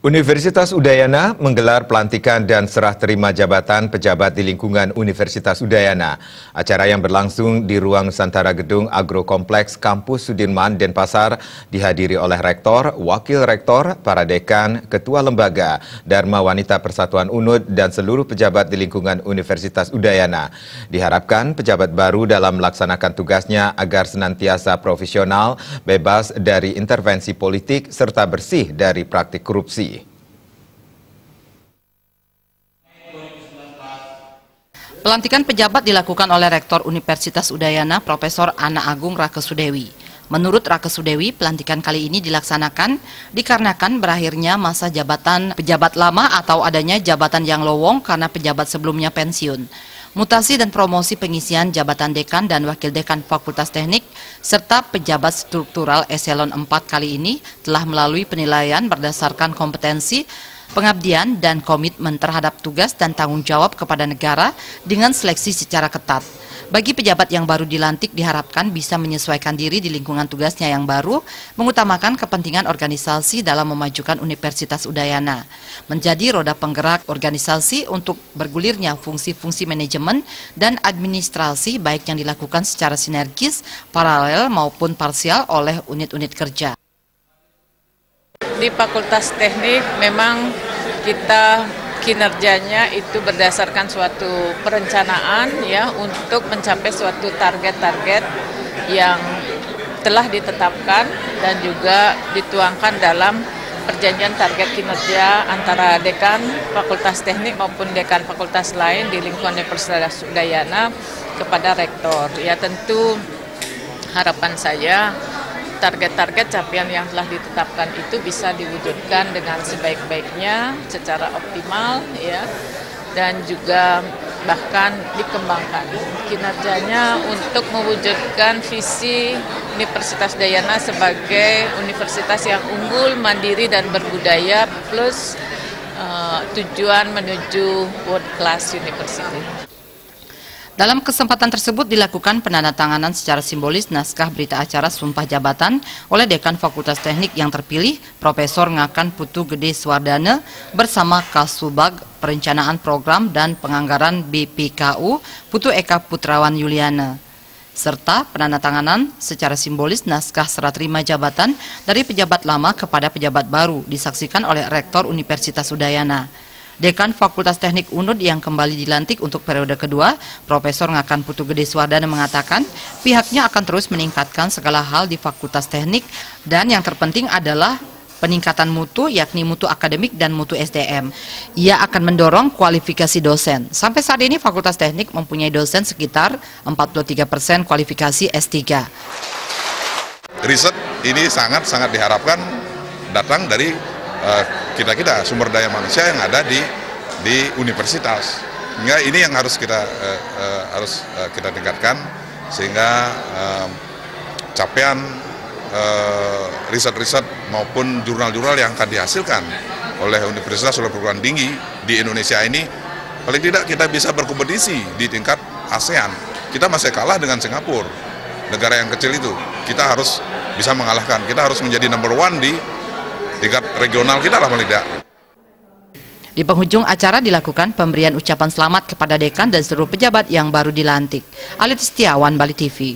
Universitas Udayana menggelar pelantikan dan serah terima jabatan pejabat di lingkungan Universitas Udayana. Acara yang berlangsung di ruang Nusantara Gedung Agro Kompleks Kampus Sudirman, Denpasar dihadiri oleh Rektor, Wakil Rektor, para dekan, Ketua Lembaga, Dharma Wanita Persatuan UNUD, dan seluruh pejabat di lingkungan Universitas Udayana. Diharapkan pejabat baru dalam melaksanakan tugasnya agar senantiasa profesional, bebas dari intervensi politik, serta bersih dari praktik korupsi. Pelantikan pejabat dilakukan oleh Rektor Universitas Udayana, Profesor Ana Agung Rakesudewi. Menurut Rakesudewi, pelantikan kali ini dilaksanakan dikarenakan berakhirnya masa jabatan pejabat lama atau adanya jabatan yang lowong karena pejabat sebelumnya pensiun. Mutasi dan promosi pengisian jabatan dekan dan wakil dekan Fakultas Teknik serta pejabat struktural eselon 4 kali ini telah melalui penilaian berdasarkan kompetensi, pengabdian, dan komitmen terhadap tugas dan tanggung jawab kepada negara dengan seleksi secara ketat. Bagi pejabat yang baru dilantik diharapkan bisa menyesuaikan diri di lingkungan tugasnya yang baru, mengutamakan kepentingan organisasi dalam memajukan Universitas Udayana, menjadi roda penggerak organisasi untuk bergulirnya fungsi-fungsi manajemen dan administrasi baik yang dilakukan secara sinergis, paralel maupun parsial oleh unit-unit kerja. Di Fakultas Teknik memang kita kinerjanya itu berdasarkan suatu perencanaan ya untuk mencapai suatu target-target yang telah ditetapkan dan juga dituangkan dalam perjanjian target kinerja antara dekan Fakultas Teknik maupun dekan fakultas lain di lingkungan Universitas Udayana kepada rektor. Ya tentu harapan saya target-target capaian yang telah ditetapkan itu bisa diwujudkan dengan sebaik-baiknya secara optimal ya, dan juga bahkan dikembangkan kinerjanya untuk mewujudkan visi Universitas Udayana sebagai universitas yang unggul, mandiri, dan berbudaya plus tujuan menuju world class university. Dalam kesempatan tersebut dilakukan penandatanganan secara simbolis naskah berita acara Sumpah Jabatan oleh Dekan Fakultas Teknik yang terpilih, Profesor Ngakan Putu Gede Swardana bersama Kasubag Perencanaan Program dan Penganggaran BPKU Putu Eka Putrawan Yuliana, serta penandatanganan secara simbolis naskah serah terima jabatan dari pejabat lama kepada pejabat baru disaksikan oleh Rektor Universitas Udayana. Dekan Fakultas Teknik UNUD yang kembali dilantik untuk periode kedua, Profesor Ngakan Putu Gede Swardana mengatakan pihaknya akan terus meningkatkan segala hal di Fakultas Teknik dan yang terpenting adalah peningkatan mutu, yakni mutu akademik dan mutu SDM. Ia akan mendorong kualifikasi dosen. Sampai saat ini Fakultas Teknik mempunyai dosen sekitar 43% kualifikasi S3. Riset ini sangat diharapkan datang dari kita sumber daya manusia yang ada di universitas. Sehingga ini yang harus kita tingkatkan sehingga capaian riset-riset maupun jurnal-jurnal yang akan dihasilkan oleh universitas oleh perguruan tinggi di Indonesia ini paling tidak kita bisa berkompetisi di tingkat ASEAN. Kita masih kalah dengan Singapura, negara yang kecil itu. Kita harus bisa mengalahkan. Kita harus menjadi number one di tingkat regional kita lah paling tidak. Di penghujung acara dilakukan pemberian ucapan selamat kepada dekan dan seluruh pejabat yang baru dilantik. Alit Setiawan, Bali TV.